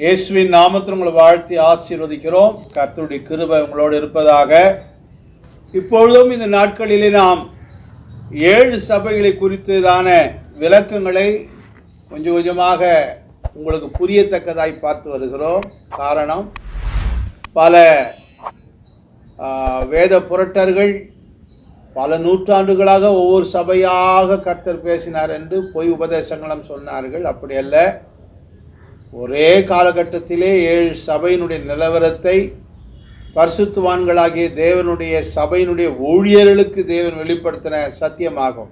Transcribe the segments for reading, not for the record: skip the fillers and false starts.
இயேசுவின் நாமத்தில் உங்களை வாழ்த்தி ஆசீர்வதிக்கிறோம். கர்த்தருடைய கிருபை உங்களோடு இருப்பதாக. இப்பொழுதும் இந்த நாட்களிலே நாம் 7 சபைகளை குறித்ததான விளக்கங்களை கொஞ்சம் கொஞ்சமாக உங்களுக்கு புரியத்தக்கதாய் பார்த்து வருகிறோம். காரணம், பல வேத புரட்டர்கள் பல நூற்றாண்டுகளாக ஒவ்வொரு சபையாக கர்த்தர் பேசினார் என்று பொய் உபதேசங்களும் சொன்னார்கள். அப்படி அல்ல, ஒரே காலகட்டத்திலே 7 சபையினுடைய நிலவரத்தை பரிசுத்தவான்களாகிய தேவனுடைய சபையினுடைய ஊழியர்களுக்கு தேவன் வெளிப்படுத்தின சத்தியமாகும்.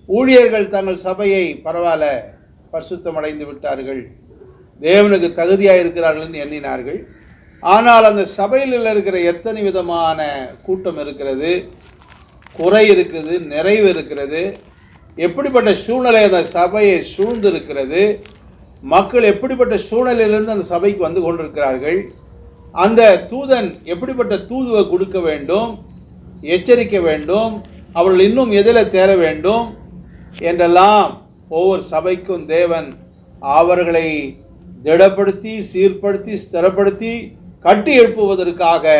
ஊழியர்கள் தங்கள் சபையை பரவாயில்ல பரிசுத்தமடைந்து விட்டார்கள், தேவனுக்கு தகுதியாக இருக்கிறார்கள் என்று எண்ணினார்கள். ஆனால் அந்த சபையில் இருக்கிற எத்தனை விதமான கூட்டம் இருக்கிறது, குறை இருக்குது, நிறைவு இருக்கிறது, எப்படிப்பட்ட சூழ்நிலை அந்த சபையை சூழ்ந்து இருக்கிறது, மக்கள் எப்படிப்பட்ட சூழ்நிலையிலிருந்து அந்த சபைக்கு வந்து கொண்டிருக்கிறார்கள், அந்த தூதன் எப்படிப்பட்ட தூதுவை கொடுக்க வேண்டும், எச்சரிக்க வேண்டும், அவர்கள் இன்னும் எதில் தேர வேண்டும் என்றெல்லாம் ஒவ்வொரு சபைக்கும் தேவன் அவர்களை திடப்படுத்தி சீர்படுத்தி ஸ்திரப்படுத்தி கட்டி எழுப்புவதற்காக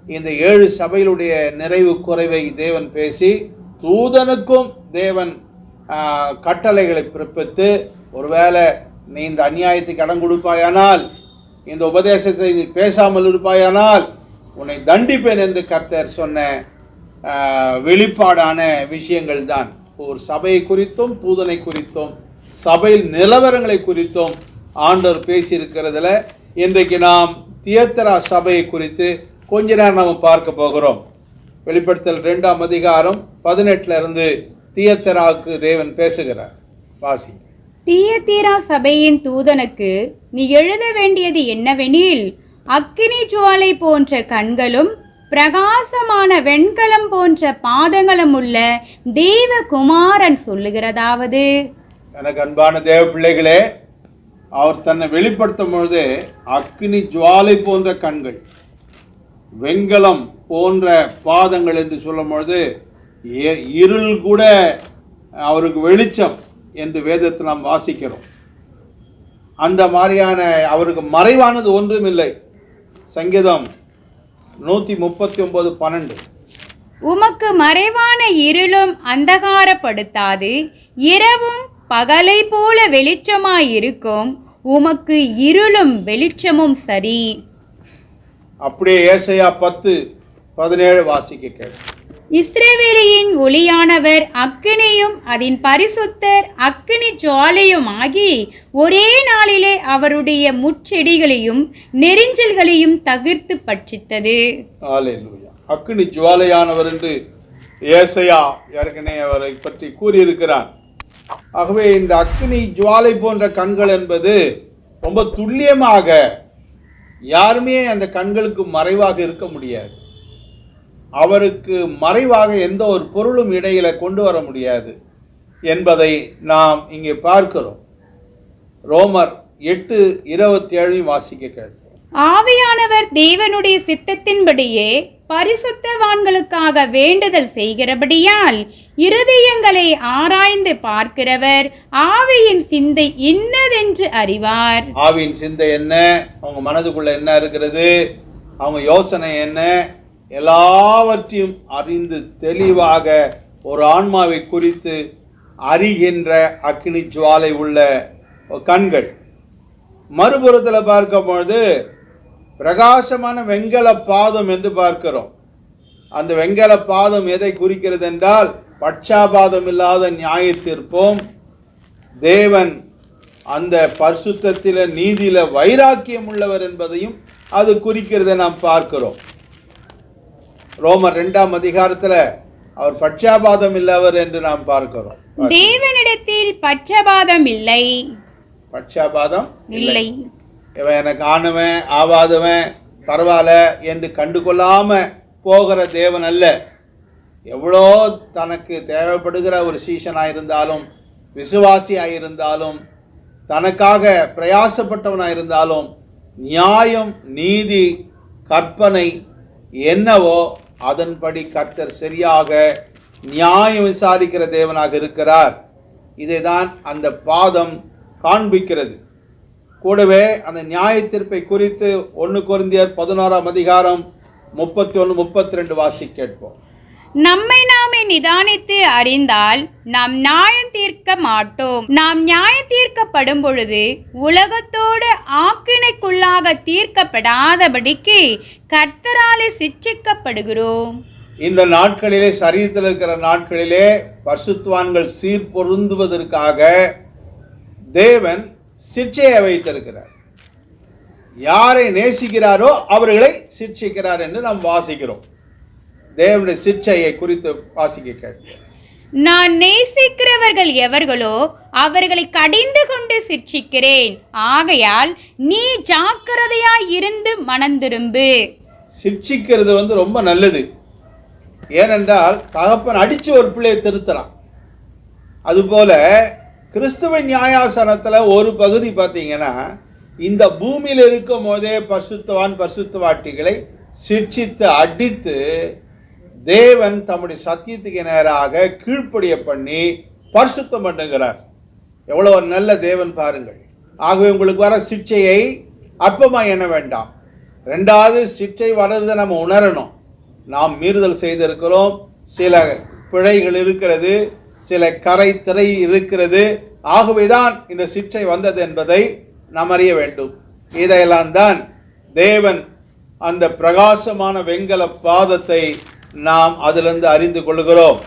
இந்த 7 சபைகளுடைய நிறைவு குறைவை தேவன் பேசி, தூதனுக்கும் தேவன் கட்டளைகளை பிறப்பித்து, ஒருவேளை நீ இந்த அநியாயத்துக்கு இடம் கொடுப்பாயானால், இந்த உபதேசத்தை நீ பேசாமல் இருப்பாயானால் உன்னை தண்டிப்பேன் என்று கர்த்தர் சொன்ன வெளிப்பாடான விஷயங்கள் தான். ஒரு சபையை குறித்தும் தூதனை குறித்தும் சபையில் நிலவரங்களை குறித்தும் ஆண்டவர் பேசியிருக்கிறதுல இன்றைக்கு நாம் தியத்தரா சபையை குறித்து கொஞ்ச நேரம் நாம் பார்க்க போகிறோம். வெளிப்படுத்தல் 2ஆம் அதிகாரம் 18 தியத்தராவுக்கு தேவன் பேசுகிறார். வாசி. தியத்தீரா சபையின் தூதனுக்கு நீ எழுத வேண்டியது என்னவெனில், அக்கினி ஜுவாலை போன்ற கண்களும் பிரகாசமான வெண்கலம் போன்ற பாதங்களும் உள்ள தேவகுமாரன் சொல்லுகிறதாவது. எனக்கு அன்பான தேவ பிள்ளைகளே, அவர் தன்னை வெளிப்படுத்தும் பொழுது அக்கினி ஜுவாலை போன்ற கண்கள், வெண்கலம் போன்ற பாதங்கள் என்று சொல்லும் பொழுது இருள் கூட அவருக்கு வெளிச்சம் என்று வேதத்தில் நாம் வாசிக்கிறோம். அந்த மாதிரியான அவருக்கு மறைவானது ஒன்றும் இல்லை. சங்கீதம் 139:12 உமக்கு மறைவான இருளும் அந்தகாரப்படுத்தாது, இரவும் பகலை போல வெளிச்சமாயிருக்கும், உமக்கு இருளும் வெளிச்சமும் சரி. அப்படியே ஏசாயா 10:17 வாசிக்க கேள். இஸ்ரவேலியின் ஒளியானவர் அக்கினியும் அதன் பரிசுத்தர் அக்கினி ஜுவாலையும் ஆகி ஒரே நாளிலே அவருடைய முட்செடிகளையும் நெரிஞ்சல்களையும் தகிர்த்து பட்சித்தது. அல்லேலூயா. அக்கினி ஜுவாலையானவர் என்று ஏசாயா ஏற்கனவே அவரை பற்றி கூறியிருக்கிறார். ஆகவே இந்த அக்கினி ஜுவாலை போன்ற கண்கள் என்பது ரொம்ப துல்லியமாக யாருமே அந்த கண்களுக்கு மறைவாக இருக்க முடியாது. அவருக்கு மறைவாக எந்த ஒரு பொருளும் இடையில கொண்டு வர முடியாது என்பதை நாம் இங்கே பார்க்கிறோம். ரோமர் 8:27 வாசிக்க கேட்போம். ஆவியானவர் தேவனுடைய சித்தத்தின்படியே பரிசுத்தவான்களுக்காக வேண்டுதல் செய்கிறபடியால் இருதயங்களை ஆராய்ந்து பார்க்கிறவர் ஆவியின் சிந்தை இன்னதென்று அறிவார். ஆவியின் சிந்தை என்ன, அவங்க மனதுக்குள்ள என்ன இருக்கிறது, அவங்க யோசனை என்ன, எல்லாவற்றையும் அறிந்து தெளிவாக ஒரு ஆன்மாவை குறித்து அறிகின்ற அக்கினி ஜுவாலை உள்ள கண்கள். மறுபுறத்தில் பார்க்கும்பொழுது பிரகாசமான வெண்கல பாதம் என்று பார்க்கிறோம். அந்த வெண்கல பாதம் எதை குறிக்கிறது என்றால், பட்சாபாதம் இல்லாத நியாய தீர்ப்பும், தேவன் அந்த பரிசுத்தத்தில நீதியில வைராக்கியம் உள்ளவர் என்பதையும் அது குறிக்கிறதை நாம் பார்க்கிறோம். ரோமர் 2ஆம் அதிகாரத்தில் அவர் பட்சாபாதம் இல்லவர் என்று நாம் பார்க்கிறோம். தேவனிடத்தில் பட்சபாதம் இல்லை, பட்சாபாதம் இல்லை. இவன் எனக்கு ஆனவன் ஆவாதவன் பரவாயில்ல என்று கண்டுகொள்ளாம போகிற தேவன் அல்ல. எவ்வளோ தனக்கு தேவைப்படுகிற ஒரு சீஷனாயிருந்தாலும், விசுவாசியாயிருந்தாலும், தனக்காக பிரயாசப்பட்டவனாயிருந்தாலும், நியாயம் நீதி கற்பனை என்னவோ அதன்படி கர்த்தர் சரியாக நியாயம் விசாரிக்கிற தேவனாக இருக்கிறார். இதை தான் அந்த பாதம் காண்பிக்கிறது. கூடவே அந்த நியாய தீர்ப்பை குறித்து 1 கொரிந்தியர் 11ஆம் அதிகாரம் 31, 32 வாசி கேட்போம். நம்மை நாமே நிதானித்து அறிந்தால் நாம் நியாயம் தீர்க்க மாட்டோம். நாம் நியாயம் தீர்க்கப்படும் பொழுது உலகத்தோடு ஆக்கினைக்குள்ளாக தீர்க்கப்படாதபடிக்கு கர்த்தராலே சிட்சிக்கப்படுகிறோம். இந்த நாட்களிலே, சரீரத்தில் இருக்கிற நாட்களிலே பரிசுத்தவான்கள் சீர்பொருந்துவதற்காக தேவன் சிட்சையை வைத்திருக்கிறார். யாரை நேசிக்கிறாரோ அவர்களை சிட்சிக்கிறார் என்று நாம் வாசிக்கிறோம். தேவனுடைய சிட்சையை குறித்து வாசிக்க கேட்கிறோம். நான் நேசிக்கிறவர்கள் எவர்களோ அவர்களை கடிந்து கொண்டு சிட்சிக்கிறேன். ஆகையால் நீ ஜாக்கிரதையாய் இருந்து மனந்திரும்பு. சிட்சிக்கிறது ரொம்ப நல்லது. ஏனென்றால் தகப்பன் அடிச்சு ஒரு பிள்ளையை திருத்தலாம். அதுபோல கிறிஸ்துவ நியாயாசனத்தில் ஒரு பகுதி பார்த்தீங்கன்னா, இந்த பூமியில் இருக்கும் போதே பரிசுத்தவான் பரிசுத்தவாட்டிகளை சிட்சித்து அடித்து தேவன் தம்முடைய சத்தியத்துக்கு நேராக கீழ்ப்படிய பண்ணி பரிசுத்தம் பண்ணுகிறார். எவ்வளோ ஒரு நல்ல தேவன் பாருங்கள். ஆகவே உங்களுக்கு வர சிட்சையை அற்பமாக எண்ண வேண்டாம். ரெண்டாவது, சிட்சை வர்றதை நம்ம உணரணும். நாம் மீறுதல் செய்திருக்கிறோம், சில பிழைகள் இருக்கிறது, சில கரை திரை இருக்கிறது. ஆகவேதான் இந்த சிட்சை வந்தது என்பதை நாம் அறிய வேண்டும். இதையெல்லாம் தான் தேவன் அந்த பிரகாசமான வெண்கல பாதத்தை நாம் அதிலிருந்து அறிந்து கொள்கிறோம்.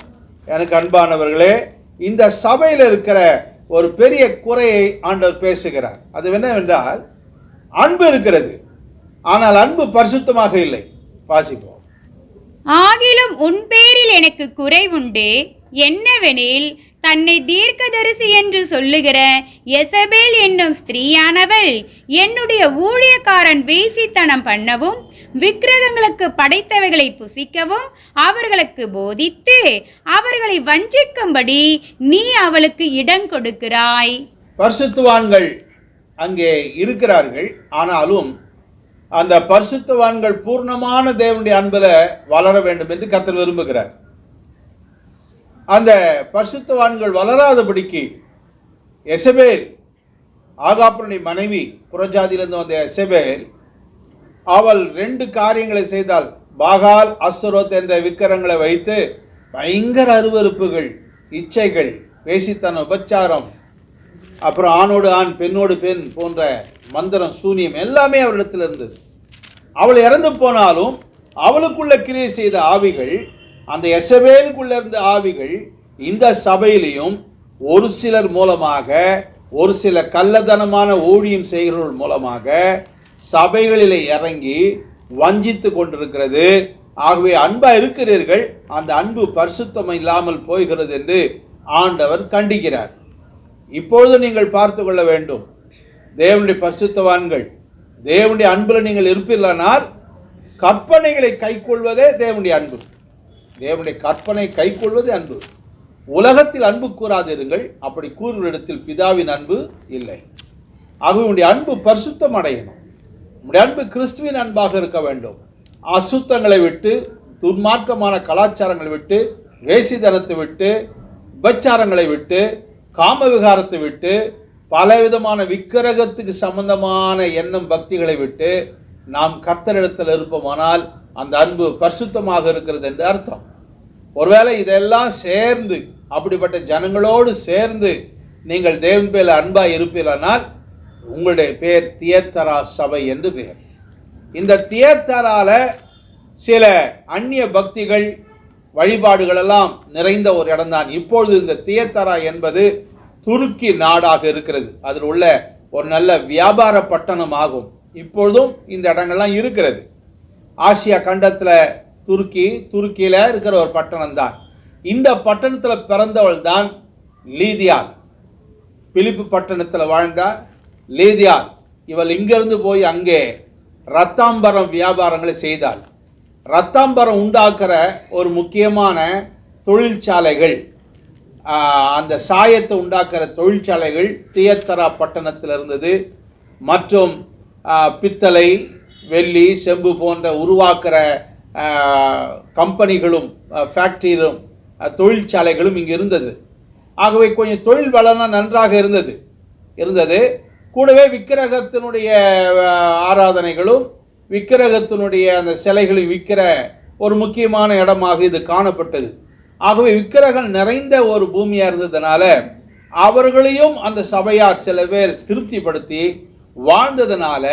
எனக்கு அன்பானவர்களே, இந்த சபையில் இருக்கிற ஒரு பெரிய குறையை ஆண்டவர் பேசுகிறார். அது என்னவென்றால், அன்பு இருக்கிறது, ஆனால் அன்பு பரிசுத்தமாக இல்லை. வாசிப்போம். ஆகிலும் உன் பேரில் எனக்கு குறைவுண்டு, என்னவெனில் தன்னை தீர்க்கதரிசி என்று சொல்லுகிற எசபேல் என்னும் ஸ்திரீயானவள் என்னுடைய ஊழியக்காரன் வேசித்தனம் பண்ணவும் விக்கிரகங்களுக்கு படைத்தவைகளை புசிக்கவும் அவர்களுக்கு போதித்து அவர்களை வஞ்சிக்கும்படி நீ அவளுக்கு இடம் கொடுக்கிறாய். பரிசுத்தவான்கள் அங்கே இருக்கிறார்கள், ஆனாலும் அந்த பரிசுத்தவான்கள் பூர்ணமான தேவனுடைய அன்பில் வளர வேண்டும் என்று கர்த்தர் விரும்புகிறார். அந்த பரிசுத்தவான்கள் வளராதபடிக்கு எசபேல், ஆகாபனுடைய மனைவி, புறஜாதியிலிருந்து வந்த எசபேல், அவள் 2 காரியங்களை செய்தால். பாகால் அஸ்தரோத் என்ற விக்கிரங்களை வைத்து பயங்கர அருவருப்புகள், இச்சைகள், வேசித்தனம், உபச்சாரம், அப்புறம் ஆணோடு ஆண் பெண்ணோடு பெண் போன்ற மந்திரம், சூனியம் எல்லாமே அவளிடத்தில் இருந்தது. அவள் இறந்து போனாலும் அவளுக்குள்ள கிரியை செய்த ஆவிகள், அந்த எசபேலுக்குள்ள இருந்த ஆவிகள் இந்த சபையிலையும் ஒரு சிலர் மூலமாக, ஒரு சில கள்ளத்தனமான ஊழியம் செய்கிறவர்கள் மூலமாக சபைகளிலே இறங்கி வஞ்சித்து கொண்டிருக்கிறது. ஆகவே அன்பா இருக்கிறீர்கள், அந்த அன்பு பரிசுத்தம் இல்லாமல் போகிறது என்று ஆண்டவர் கண்டிக்கிறார். இப்பொழுது நீங்கள் பார்த்து கொள்ள வேண்டும். தேவனுடைய பரிசுத்தவான்கள் தேவனுடைய அன்பில் நீங்கள் இருப்பீர்களானால் கற்பனைகளை கைக்கொள்வதே தேவனுடைய அன்பு. தேவனுடைய கற்பனை கைக்கொள்வது அன்பு. உலகத்தில் அன்பு கூறாதிருங்கள், அப்படி கூறும் இடத்தில் பிதாவின் அன்பு இல்லை. ஆகவே உன்னுடைய அன்பு பரிசுத்தம் அடையணும். உன்னுடைய அன்பு கிறிஸ்துவின் அன்பாக இருக்க வேண்டும். அசுத்தங்களை விட்டு, துன்மார்க்கமான கலாச்சாரங்களை விட்டு, வேசிதனத்தை விட்டு, உபச்சாரங்களை விட்டு, காம விகாரத்தை விட்டு, பலவிதமான விக்கிரகத்துக்கு சம்பந்தமான எண்ணம் பக்திகளை விட்டு நாம் கர்த்தரிடத்தில் இருப்போமானால் அந்த அன்பு பரிசுத்தமாக இருக்கிறது என்று அர்த்தம். ஒருவேளை இதெல்லாம் சேர்ந்து, அப்படிப்பட்ட ஜனங்களோடு சேர்ந்து நீங்கள் தேவன் பேரில் அன்பாக இருப்பீர்களானால் உங்களுடைய பேர் தியத்தரா சபை என்று பெயர். இந்த தியத்தரால சில அந்நிய பக்திகள், வழிபாடுகள் எல்லாம் நிறைந்த ஒரு இடம்தான். இப்பொழுது இந்த தியத்தரா என்பது துருக்கி நாடாக இருக்கிறது. அதில் உள்ள ஒரு நல்ல வியாபார பட்டணம் ஆகும். இப்பொழுதும் இந்த இடங்கள்லாம் இருக்கிறது. ஆசியா கண்டத்தில் துருக்கியில் இருக்கிற ஒரு பட்டணம் தான். இந்த பட்டணத்தில் பிறந்தவள் தான் லீதியாள். பிலிப்பு பட்டணத்தில் வாழ்ந்தார் லீதியாள். இவள் இங்கிருந்து போய் அங்கே ரத்தாம்பரம் வியாபாரங்களை செய்தாள். ரத்தாம்பரம் உண்டாக்குற ஒரு முக்கியமான தொழிற்சாலைகள், அந்த சாயத்தை உண்டாக்குற தொழிற்சாலைகள் தியத்தரா பட்டணத்தில் இருந்தது. மற்றும் பித்தளை, வெள்ளி, செம்பு போன்ற உருவாக்குற கம்பெனிகளும் ஃபேக்டரியும் தொழிற்சாலைகளும் இங்கே இருந்தது. ஆகவே கொஞ்சம் தொழில் வளம் நன்றாக இருந்தது. கூடவே விக்கிரகத்தினுடைய ஆராதனைகளும் விக்கிரகத்தினுடைய அந்த சிலைகளை விற்கிற ஒரு முக்கியமான இடமாக இது காணப்பட்டது. ஆகவே விக்கிரகம் நிறைந்த ஒரு பூமியாக இருந்ததுனால அவர்களையும் அந்த சபையார் சில பேர் திருப்திப்படுத்தி வாழ்ந்ததுனால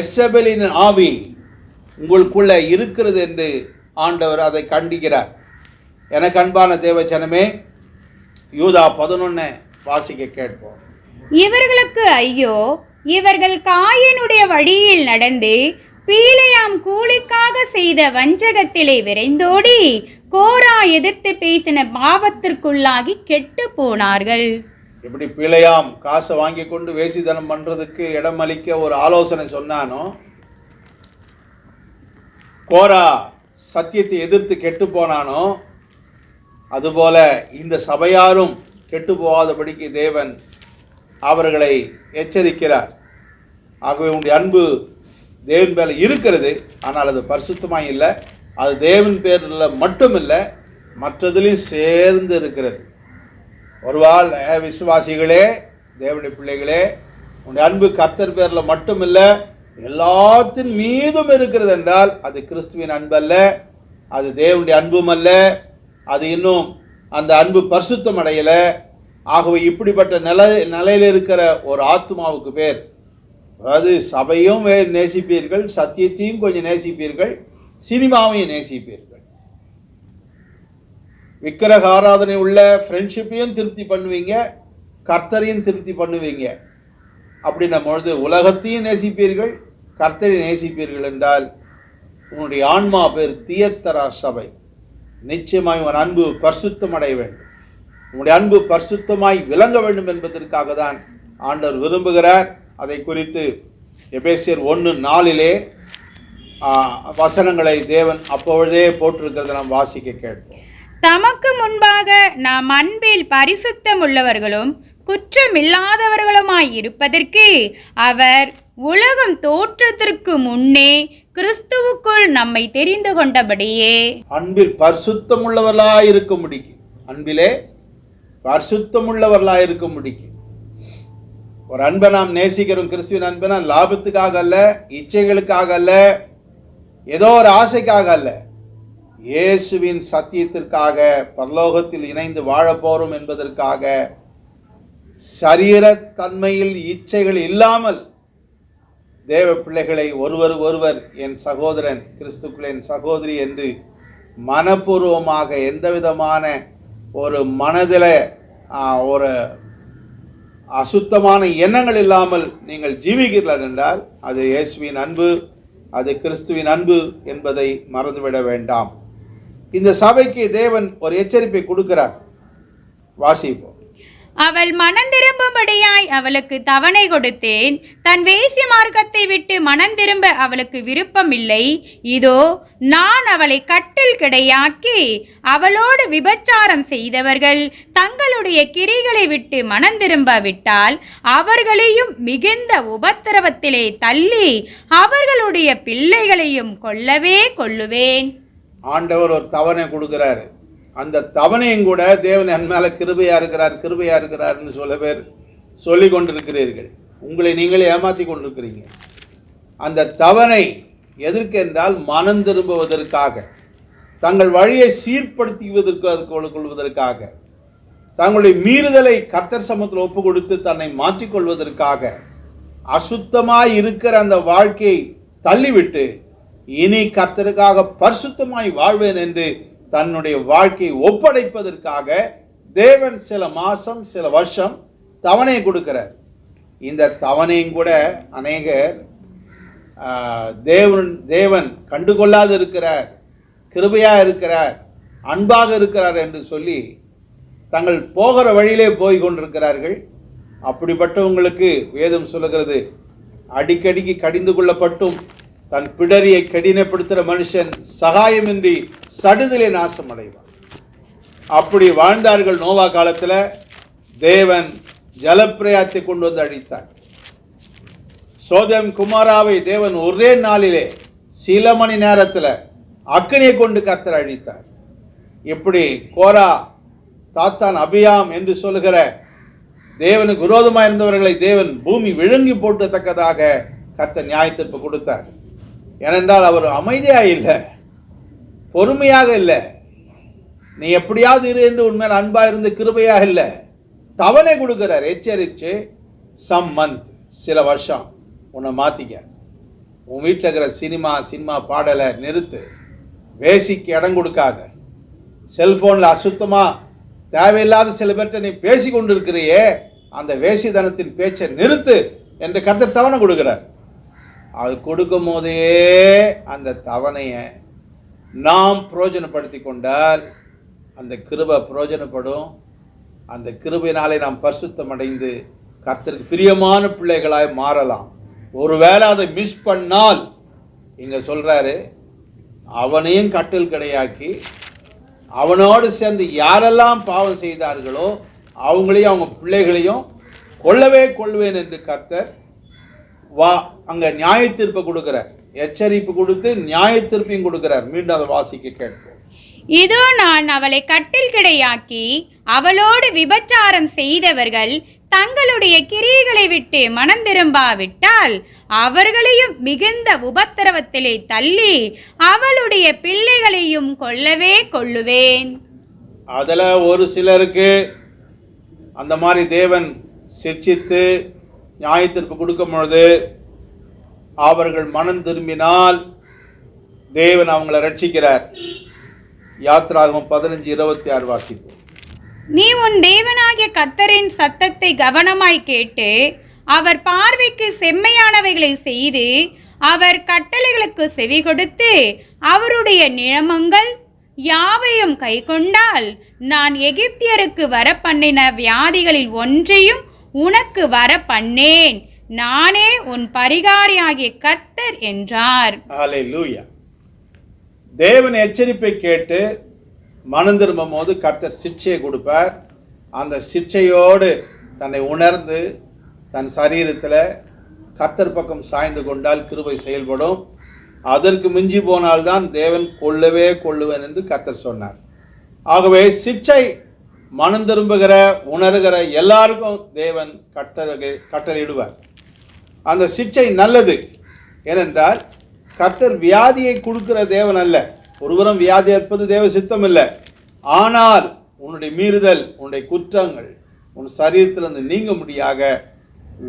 எசபெலின் ஆவி உங்களுக்குள்ள இருக்கிறது என்று ஆண்டவர் அதை கண்டிக்கிறார். எனக்கு அன்பான தேவச்சனமே, யூதா 11 வாசிக்க கேட்போம். இவர்களுக்கு ஐயோ, இவர்கள் காயினுடைய வழியில் நடந்து பீலையாம் கூலிக்காக செய்த வஞ்சகத்திலே விரைந்தோடி கோரா எதிர்த்து பேசின பாவத்திற்குள்ளாகி கெட்டு போனார்கள். இப்படி பீலையாம் காசை வாங்கி கொண்டு வேசித்தனம் பண்றதுக்கு இடம் அளிக்க ஒரு ஆலோசனை சொன்னானோ, கோரா சத்தியத்தை எதிர்த்து கெட்டு போனானோ, அதுபோல இந்த சபையாரும் கெட்டு போகாதபடிக்கு தேவன் அவர்களை எச்சரிக்கிறார். ஆகவே உங்களுடைய அன்பு தேவன் மேல இருக்கிறது, ஆனால் அது பரிசுத்தமாய் இல்லை. அது தேவன் பேரில் மட்டும் இல்லை, மற்றதிலையும் சேர்ந்து இருக்கிறது. ஒருவாள் விசுவாசிகளே, தேவனுடைய பிள்ளைகளே, உங்களுடைய அன்பு கர்த்தர் பேரில் மட்டும் இல்லை, எல்லாத்தின் மீதும் இருக்கிறது என்றால் அது கிறிஸ்துவின் அன்பு அல்ல, அது தேவனுடைய அன்பும் அல்ல, அது இன்னும் அந்த அன்பு பரிசுத்தம் அடையலை. ஆகவே இப்படிப்பட்ட நிலையில் இருக்கிற ஒரு ஆத்மாவுக்கு பேர், அதாவது சபையும் நேசிப்பீர்கள், சத்தியத்தையும் கொஞ்சம் நேசிப்பீர்கள், சினிமாவையும் நேசிப்பீர்கள், விக்கிரக ஆராதனை உள்ள ஃப்ரெண்ட்ஷிப்பையும் திருப்தி பண்ணுவீங்க, கர்த்தரையும் திருப்தி பண்ணுவீங்க. அப்படின்னும் பொழுது உலகத்தையும் நேசிப்பீர்கள், கர்த்தரை நேசிப்பீர்கள் என்றால் உன்னுடைய ஆன்மா பேர் தியத்தரா சபை. நிச்சயமாய் உன் அன்பு பரிசுத்தம் அடைய வேண்டும், உன்னுடைய அன்பு பரிசுத்தமாய் விளங்க வேண்டும் என்பதற்காக தான் ஆண்டவர் விரும்புகிறார். அதை குறித்து எபேசியர் 1:4 வசனங்களை தேவன் அப்பொழுதே போட்டிருக்கிறத நாம் வாசிக்க கேட்போம். தமக்கு முன்பாக நாம் அன்பில் பரிசுத்தம் உள்ளவர்களும் குற்றமில்லாதவர்களுமாய் இருப்பதற்கு அவர் உலகம் தோற்றத்திற்கு முன்னே கிறிஸ்துவுக்குள் நம்மை தெரிந்து கொண்டபடியே. அன்பில் பரிசுத்தம் உள்ளவர்களாய் இருக்க முடியும், அன்பிலே பரிசுத்தம் உள்ளவர்களாய் இருக்க முடியும். ஒரு அன்பை நாம் நேசிக்கிறோம், கிறிஸ்துவின் அன்பை நாம் லாபத்துக்காக அல்ல, இச்சைகளுக்காக அல்ல, ஏதோ ஒரு ஆசைக்காக அல்ல, இயேசுவின் சத்தியத்திற்காக பரலோகத்தில் இணைந்து வாழப்போறோம் என்பதற்காக, சரீர தன்மையில் இச்சைகள் இல்லாமல் தேவ பிள்ளைகளை ஒருவர் என் சகோதரன், கிறிஸ்துக்குள் என் சகோதரி என்று மனப்பூர்வமாக எந்த விதமான ஒரு மனதில் ஒரு அசுத்தமான எண்ணங்கள் இல்லாமல் நீங்கள் ஜீவிக்கிறீர்கள் என்றால் அது இயேசுவின் அன்பு, அது கிறிஸ்துவின் அன்பு என்பதை மறந்துவிட வேண்டாம். இந்த சபைக்கு தேவன் ஒரு எச்சரிப்பை கொடுக்கிறார், வாசிப்போம். அவள் மனந்திரும்பும்படியாய் அவளுக்கு தவணை கொடுத்தேன், தன் வேசி மார்க்கத்தை விட்டு மனந்திரும்ப அவளுக்கு விருப்பமில்லை. இதோ நான் அவளை கட்டில் கிடையாக்கி அவளோடு விபச்சாரம் செய்தவர்கள் தங்களுடைய கிரிகளை விட்டு மனந்திரும்பாவிட்டால் அவர்களையும் மிகுந்த உபத்திரவத்திலே தள்ளி அவர்களுடைய பிள்ளைகளையும் கொல்லவே கொல்லுவேன். ஆண்டவர் ஒரு தவணை கொடுக்கிறாரு. அந்த தவணையும் கூட தேவன் என் மேல கிருபையா இருக்கிறார்னு சில பேர் சொல்லி கொண்டிருக்கிறீர்கள். உங்களை நீங்களே ஏமாத்தி கொண்டிருக்கிறீங்க. அந்த தவணை எதற்கு என்றால் மனம் திரும்புவதற்காக, தங்கள் வழியை சீர்படுத்துவதற்காக, தங்களுடைய மீறுதலை கர்த்தர் சமூகத்தில் ஒப்பு கொடுத்து தன்னை மாற்றிக்கொள்வதற்காக, அசுத்தமாய் இருக்கிற அந்த வாழ்க்கையை தள்ளிவிட்டு இனி கர்த்தருக்காக பரிசுத்தமாய் வாழ்வேன் என்று தன்னுடைய வாழ்க்கையை ஒப்படைப்பதற்காக தேவன் சில மாசம் சில வருஷம் தவணை கொடுக்கிறார். இந்த தவணையும் கூட அநேகர் தேவன் கண்டுகொள்ளாது இருக்கிறார், கிருபையா இருக்கிறார், அன்பாக இருக்கிறார் என்று சொல்லி தங்கள் போகிற வழியிலே போய் கொண்டிருக்கிறார்கள். அப்படிப்பட்டவங்களுக்கு வேதம் சொல்லுகிறது, அடிக்கடிக்கு கடிந்து கொள்ளப்பட்டும் தன் பிடரியை கடினப்படுத்துகிற மனுஷன் சகாயமின்றி சடுதிலே நாசம் அடைவான். அப்படி வாழ்ந்தார்கள் நோவா காலத்தில். தேவன் ஜலப்பிரயாத்தை கொண்டு வந்து அழித்தார். சோதம் குமாராவை தேவன் ஒரே நாளிலே சில மணி நேரத்தில் அக்கினியை கொண்டு கர்த்தர் அழித்தார். இப்படி கோரா, தாத்தான், அபியாம் என்று சொல்லுகிற தேவனுக்கு விரோதமாக இருந்தவர்களை தேவன் பூமி விழுங்கி போட்டத்தக்கதாக கர்த்தர் நியாயத்தீர்ப்பு கொடுத்தார். ஏனென்றால் அவர் அமைதியாக இல்லை, பொறுமையாக இல்லை, நீ எப்படியாவது இரு என்று உண்மையில் அன்பாக இருந்து கிருபையாக இல்லை, தவணை கொடுக்கிறார். எச்சரித்து சம் மந்த், சில வருஷம் உன்னை மாற்றிக்க, உன் வீட்டில் இருக்கிற சினிமா பாடலை நிறுத்து, வேசிக்கு இடம் கொடுக்காத, செல்ஃபோனில் அசுத்தமாக தேவையில்லாத சில பேர்கிட்ட நீ பேசி கொண்டு இருக்கிறியே அந்த வேசித்தனத்தின் பேச்சை நிறுத்து என்று கர்த்தர் தவணை கொடுக்கிறார். அது கொடுக்கும் போதே அந்த தவணையை நாம் பிரயோஜனப்படுத்தி கொண்டால் அந்த கிருபை பிரயோஜனப்படும். அந்த கிருபையினாலே நாம் பரிசுத்தம் அடைந்து கர்த்தருக்கு பிரியமான பிள்ளைகளாய் மாறலாம். ஒருவேளை அதை மிஸ் பண்ணால் இங்கே சொல்கிறாரு, அவனையும் கட்டில் கிடையாக்கி அவனோடு சேர்ந்து யாரெல்லாம் பாவம் செய்தார்களோ அவங்களையும் அவங்க பிள்ளைகளையும் கொல்லுவேன் என்று கர்த்தர் அங்கே நியாய தீர்ப்பு கொடுக்கிறார். எச்சரிப்பு கொடுத்து நியாய தீர்ப்பையும் கொடுக்கிறார். மீண்டும் அதை வாசிக்க கேட்போம். இதோ நான் அவளை கட்டில் கிடையாக்கி அவளோடு விபச்சாரம் செய்தவர்கள் தங்களுடைய கிரியைகளை விட்டு மனம் திரும்பாவிட்டால் அவர்களையும் மிகுந்த உபத்திரவத்திலே தள்ளி அவளுடைய பிள்ளைகளையும் கொல்லுவேன். அதில் ஒரு சிலருக்கு அந்த மாதிரி தேவன் சிட்சித்து நியாயத்திற்கு கொடுக்கும் பொழுது அவர்கள் மனம் திரும்பினால் தேவன் அவங்களை ரட்சிக்கிறார். யாத்ராகமம் 15:26 வாசிப்போம். நீ உன் தேவனாகிய கர்த்தரின் சத்தத்தை கவனமாய் கேட்டு அவர் பார்வைக்கு செம்மையானவைகளை செய்து அவர் கட்டளைகளுக்கு செவி கொடுத்து அவருடைய நியமங்கள் யாவையும் கை கொண்டால் நான் எகிப்தியருக்கு வர பண்ணின வியாதிகளில் ஒன்றையும் உனக்கு வர பண்ணேன், நானே உன் பரிகாரியாகிய கர்த்தர் என்றார். ஹல்லேலூயா. தேவன் எச்சரிப்பை கேட்டு மனம் திரும்பும் போது கர்த்தர் சிட்சையை கொடுப்பார். அந்த சிட்சையோடு தன்னை உணர்ந்து தன் சரீரத்தில் கர்த்தர் பக்கம் சாய்ந்து கொண்டால் கிருபை செயல்படும். அதற்கு மிஞ்சி போனால்தான் தேவன் கொல்லுவேன் என்று கர்த்தர் சொன்னார். ஆகவே சிட்சை மனம் திரும்புகிற உணர்கிற எல்லாருக்கும் தேவன் கட்டளையிடுவார். அந்த சிட்சை நல்லது. ஏனென்றால் கர்த்தர் வியாதியை கொடுக்கிற தேவன் அல்ல. ஒருவரும் வியாதி இருப்பது தேவ சித்தம் இல்லை. ஆனால் உன்னுடைய மீறுதல், உன்னுடைய குற்றங்கள் உன் சரீரத்திலிருந்து நீங்க முடியாக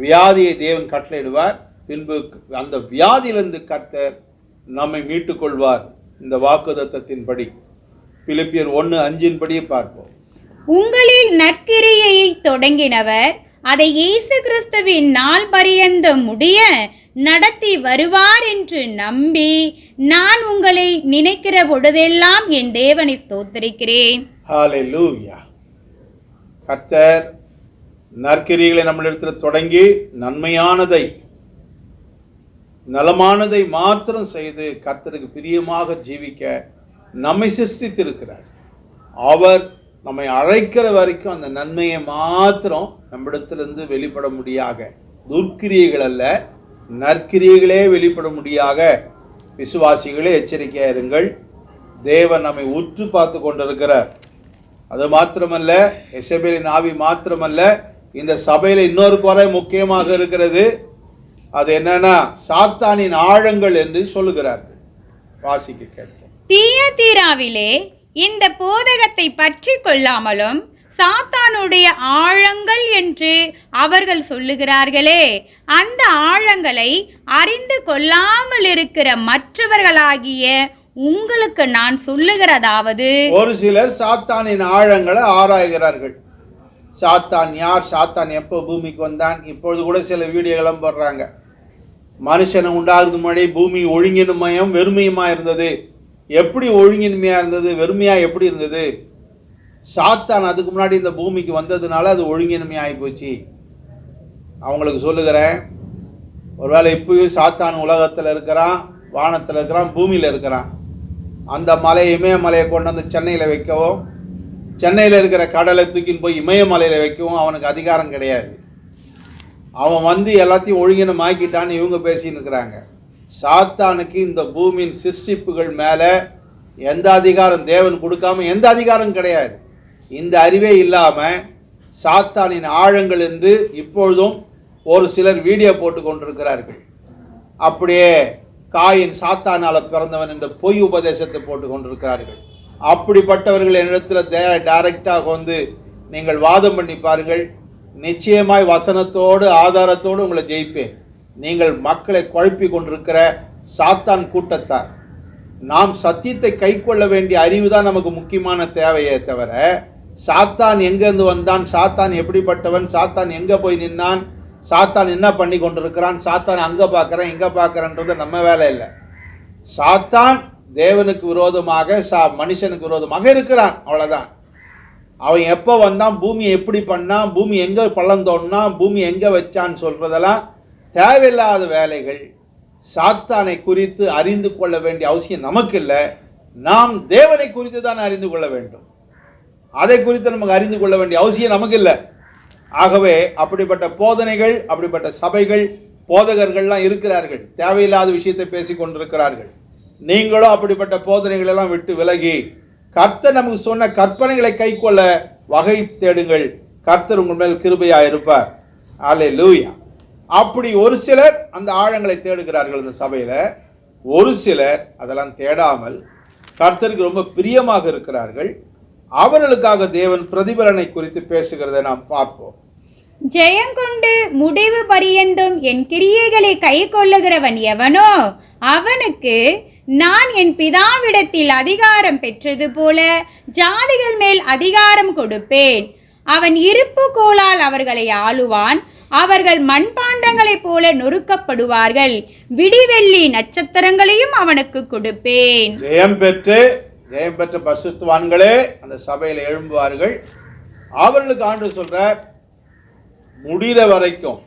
வியாதியை தேவன் கட்டளையிடுவார். பின்பு அந்த வியாதியிலிருந்து கர்த்தர் நம்மை மீட்டுக் கொள்வார். இந்த வாக்குத்தத்தத்தின்படி பிலிப்பியர் 1:5 பார்ப்போம். உங்களில் நற்கிரியையை தொடங்கினவர் அதை இயேசு கிறிஸ்துவின் நாள் பரியந்தம் முடிய நடத்தி வருவார் என்று நம்பி நான் உங்களை நினைக்கிற பொழுதெல்லாம் என் தேவனை ஸ்தோத்திரிக்கிறேன். ஹல்லேலூயா. கர்த்தர் நற்கிரியைகளை நம்மளிடத்தில் தொடங்கி நன்மையானதை நலமானதை மாத்திரம் செய்து கர்த்தருக்கு பிரியமாக ஜீவிக்க நம்மை சிருஷ்டித்திருக்கிறார். அவர் நம்மை அழைக்கிற வரைக்கும் அந்த நன்மையை மாத்திரம் நம்மிடத்திலிருந்து வெளிப்பட முடியாக, துர்க்கிரியைகள் அல்ல நற்கிரியைகளே வெளிப்பட முடியாக விசுவாசிகளே எச்சரிக்கையாக இருங்கள். தேவன் நம்மை உற்று பார்த்து கொண்டிருக்கிறார். அது மாத்திரமல்ல, எசபேலின் ஆவி மாத்திரமல்ல, இந்த சபையில் இன்னொரு குறை முக்கியமாக இருக்கிறது. அது என்னன்னா சாத்தானின் ஆழங்கள் என்று சொல்லுகிறார்கள். வாசிக்க கேட்போம். தியத்தீராவிலே இந்த போதகத்தை பற்றி கொள்ளாமலும் சாத்தானுடைய ஆழங்கள் என்று அவர்கள் சொல்லுகிறார்களே, அந்த ஆழங்களை அறிந்து கொள்ளாமல் இருக்கிற மற்றவர்களாகிய உங்களுக்கு நான் சொல்லுகிறதாவது, ஒரு சிலர் சாத்தானின் ஆழங்களை ஆராய்கிறார்கள். சாத்தான் யார், சாத்தான் எப்போ பூமிக்கு வந்தான்? இப்பொழுது கூட சில வீடியோகளும் போடுறாங்க. மனுஷனை உண்டாகிறது முன்னாடி பூமி ஒழுங்கின்மையும் வெறுமையுமா இருந்தது. எப்படி ஒழுங்கின்மையா இருந்தது, வெறுமையா எப்படி இருந்தது? சாத்தான் அதுக்கு முன்னாடி இந்த பூமிக்கு வந்ததுனால அது ஒழுங்கின்மையாகி போச்சு. அவங்களுக்கு சொல்லுகிறேன், ஒருவேளை இப்பயும் சாத்தான் உலகத்தில் இருக்கிறான், வானத்தில் இருக்கிறான், பூமியில் இருக்கிறான். அந்த மலையை இமயமலையை கொண்டு வந்து சென்னையில் வைக்கவும், சென்னையில் இருக்கிற கடலை தூக்கின்னு போய் இமயமலையில் வைக்கவும் அவனுக்கு அதிகாரம் கிடையாது. அவன் வந்து எல்லாத்தையும் ஒழுங்கினமாக்கிட்டான்னு இவங்க பேசின்னு இருக்கிறாங்க. சாத்தானுக்கு இந்த பூமியின் சிருஷ்டிப்புகள் மேலே எந்த அதிகாரம் தேவன் கொடுக்காம எந்த அதிகாரம் கிடையாது. இந்த அறிவே இல்லாமல் சாத்தானின் ஆழங்கள் என்று இப்பொழுதும் ஒரு சிலர் வீடியோ போட்டு கொண்டிருக்கிறார்கள். அப்படியே காயின் சாத்தானால் பிறந்தவன் என்ற பொய் உபதேசத்தை போட்டு கொண்டிருக்கிறார்கள். அப்படிப்பட்டவர்கள் என்னிடத்தில் டைரக்டாக வந்து நீங்கள் வாதம் பண்ணி பாருங்கள். நிச்சயமாய் வசனத்தோடு ஆதாரத்தோடு உங்களை ஜெயிப்பேன். நீங்கள் மக்களை குழப்பி கொண்டிருக்கிற சாத்தான் கூட்டத்தார். நாம் சத்தியத்தை கை கொள்ள வேண்டிய அறிவு தான் நமக்கு முக்கியமான தேவையே தவிர, சாத்தான் எங்கேருந்து வந்தான், சாத்தான் எப்படிப்பட்டவன், சாத்தான் எங்கே போய் நின்னான், சாத்தான் என்ன பண்ணி கொண்டிருக்கிறான், சாத்தான் அங்கே பார்க்குறேன் இங்கே பார்க்குறேன்றது நம்ம வேலை இல்லை. சாத்தான் தேவனுக்கு விரோதமாக மனுஷனுக்கு விரோதமாக இருக்கிறான், அவ்வளோதான். அவன் எப்போ வந்தான், பூமியை எப்படி பண்ணான், பூமி எங்கே பள்ளம் தோண்டினான், பூமி எங்கே வச்சான்னு சொல்கிறதெல்லாம் தேவையில்லாத வேலைகள். சாத்தானை குறித்து அறிந்து கொள்ள வேண்டிய அவசியம் நமக்கு இல்லை. நாம் தேவனை குறித்து தான் அறிந்து கொள்ள வேண்டும். அதை குறித்து நமக்கு அறிந்து கொள்ள வேண்டிய அவசியம் நமக்கு இல்லை. ஆகவே அப்படிப்பட்ட போதனைகள், அப்படிப்பட்ட சபைகள், போதகர்கள்லாம் இருக்கிறார்கள். தேவையில்லாத விஷயத்தை பேசி கொண்டிருக்கிறார்கள். நீங்களும் அப்படிப்பட்ட போதனைகள் எல்லாம் விட்டு விலகி கர்த்தர் நமக்கு சொன்ன கற்பனைகளை கை கொள்ள வகை தேடுங்கள். கர்த்தர் உங்கள் மேல் கிருபையா இருப்பார். அல்லேலூயா. அப்படி ஒரு சிலர் அந்த ஆழங்களை தேடுகிறார்கள் இந்த சபையில. ஒரு சிலர் அதெல்லாம் தேடாமல் கர்த்தருக்கு ரொம்ப பிரியமாக இருக்கிறார்கள். அவர்களுக்காக தேவன் பிரதிபலனை குறித்து பேசுகிறதை நாம் பார்ப்போம். ஜெயங்கொண்டு முடிவு பரியந்தும் என் கிரியைகளை கை கொள்ளுகிறவன் எவனோ அவனுக்கு நான் என் பிதாவிடத்தில் அதிகாரம் பெற்றது போல ஜாதிகள் மேல் அதிகாரம் கொடுப்பேன். அவன் இருப்பு கோலால் அவர்களை ஆளுவான். அவர்கள் மண்பாண்டங்களைப் போல நொறுக்கப்படுவார்கள். விடிவெள்ளி நட்சத்திரங்களையும் அவனுக்கு கொடுப்பேன். ஜெயம் பெற்ற பரிசுத்தவான்களே அந்த சபையில் எழும்புவார்கள். அவர்களுக்கு ஆண்டவர் சொல்றார், முடிகிற வரைக்கும்,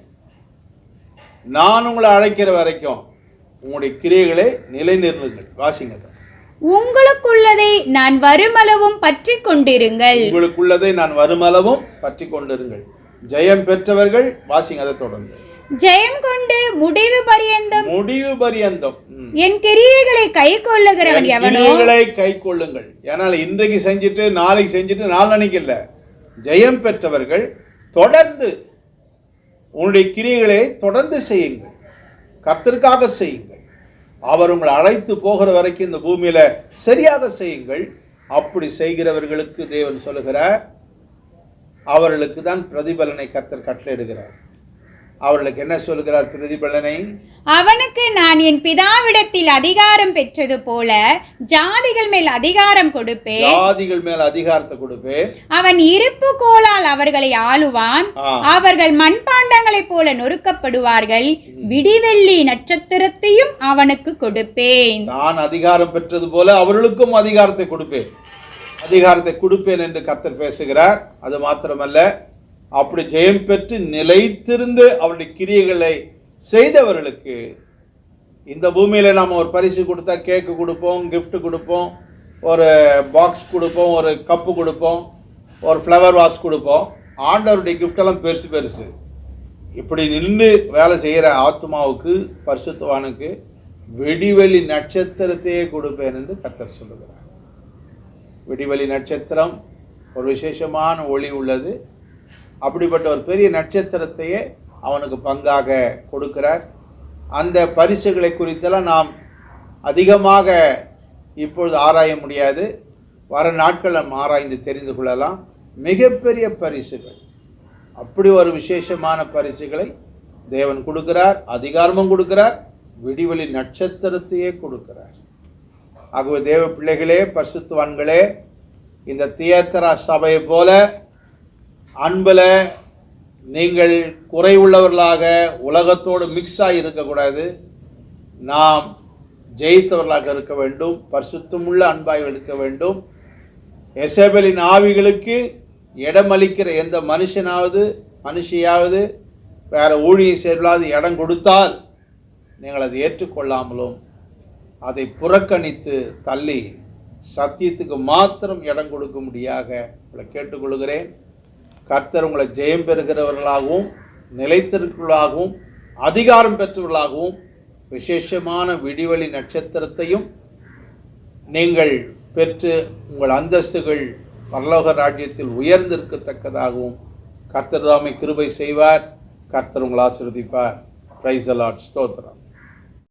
நான் உங்களை அழைக்கிற வரைக்கும் உங்களுடைய கிரியைகளை நிலைநிறுங்கள். வாசிங்க. உங்களுக்குள்ளதை நான் வருமளவும் பற்றி கொண்டிருங்கள். உங்களுக்குள்ளதை நான் வருமளவும் பற்றி கொண்டிருங்கள். ஜெயம் பெற்றவர்கள் வாசிங்க. அதை தொடர்ந்து ஜெயம் கொண்டு முடிவு பரியந்தம் என் கிரியைகளை கை கொள்ளுகிறவன் எவனோ கை கொள்ளுங்கள். ஏனால் இன்றைக்கு செஞ்சுட்டு நாளைக்கு செஞ்சுட்டு நாளன்னைக்கு இல்லை. ஜெயம் பெற்றவர்கள் தொடர்ந்து உங்களுடைய கிரியைகளை தொடர்ந்து செய்யுங்கள். கர்த்தருக்காக செய்யுங்கள். அவர் உங்களை அழைத்து போகிற வரைக்கும் இந்த பூமியில சரியாக செய்யுங்கள். அப்படி செய்கிறவர்களுக்கு தேவன் சொல்லுகிறார், அவர்களுக்கு தான் பிரதிபலனை கர்த்தர் கட்டளையிடுகிறார். அவர்களுக்கு என்ன சொல்லுகிறார் பிரதிபலனை? அவனுக்கு நான் என் பிதாவிடத்தில் அதிகாரம் பெற்றது போல ஜாதிகள் மேல் அதிகாரம் கொடுப்பேன். ஜாதிகள் மேல் அதிகாரத்தை கொடுப்பேன். அவன் இருப்பு கோலால் அவர்களை ஆளுவான். அவர்கள் மண்பாண்டங்களைப் போல நொறுக்கப்படுவார்கள். விடிவெள்ளி நட்சத்திரத்தையும் அவனுக்கு கொடுப்பேன். நான் அதிகாரம் பெற்றது போல அவர்களுக்கும் அதிகாரத்தை கொடுப்பேன் என்று கர்த்தர் பேசுகிறார். அது மாத்திரமல்ல, அப்படி ஜெயம் பெற்று நிலைத்திருந்து அவருடைய கிரியைகளை செய்தவர்களுக்கு இந்த பூமியில நாம் ஒரு பரிசு கொடுத்தா கேக்கு கொடுப்போம், கிஃப்ட் கொடுப்போம், ஒரு பாக்ஸ் கொடுப்போம், ஒரு கப்பு கொடுப்போம், ஒரு ஃப்ளவர் வாஷ் கொடுப்போம். ஆண்டவருடைய கிஃப்டெல்லாம் பெருசு பெருசு. இப்படி நின்று வேலை செய்கிற ஆத்மாவுக்கு, பரிசுத்தவானுக்கு விடிவெளி நட்சத்திரத்தையே கொடுப்பேன் என்று கர்த்தர் சொல்லுகிறார். விடிவெளி நட்சத்திரம் ஒரு விசேஷமான ஒளி உள்ளது. அப்படிப்பட்ட ஒரு பெரிய நட்சத்திரத்தையே அவனுக்கு பங்காக கொடுக்கிறார். அந்த பரிசுகளை குறித்தெல்லாம் நாம் அதிகமாக இப்பொழுது ஆராய முடியாது. வர நாட்கள் நாம் ஆராய்ந்து தெரிந்து கொள்ளலாம். மிகப்பெரிய பரிசுகள், அப்படி ஒரு விசேஷமான பரிசுகளை தேவன் கொடுக்கிறார். அதிகாரமும் கொடுக்கிறார். விடிவெளி நட்சத்திரத்தையே கொடுக்கிறார். ஆகவே தேவ பிள்ளைகளே, பரிசுத்தவான்களே, இந்த தியேத்தரா சபையை போல அன்பில் நீங்கள் குறைவுள்ளவர்களாக உலகத்தோடு மிக்ஸ் ஆகி இருக்கக்கூடாது. நாம் ஜெயித்தவர்களாக இருக்க வேண்டும். பரிசுத்தமுள்ள அன்பாய் இருக்க வேண்டும். எசபேலின் ஆவிகளுக்கு இடமளிக்கிற எந்த மனுஷியாவது வேற ஊழியை செயலாவது இடம் கொடுத்தால் நீங்கள் அதை ஏற்றுக்கொள்ளாமலும் அதை புறக்கணித்து தள்ளி சத்தியத்துக்கு மாத்திரம் இடம் கொடுக்கும்படியாக உங்களை கேட்டுக்கொள்கிறேன். கர்த்தர் உங்களை ஜெயம் பெறுகிறவர்களாகவும் நிலைத்திருக்கிறவர்களாகவும் அதிகாரம் பெற்றவர்களாகவும் விசேஷமான விடிவெளி நட்சத்திரத்தையும் நீங்கள் பெற்று உங்கள் அந்தஸ்துகள் பரலோக ராஜ்யத்தில் உயர்ந்திருக்கத்தக்கதாகவும் கர்த்தர் தாமே கிருபை செய்வார். கர்த்தர் உங்களை ஆசீர்வதிப்பார். Praise the Lord. ஸ்தோத்திரம்.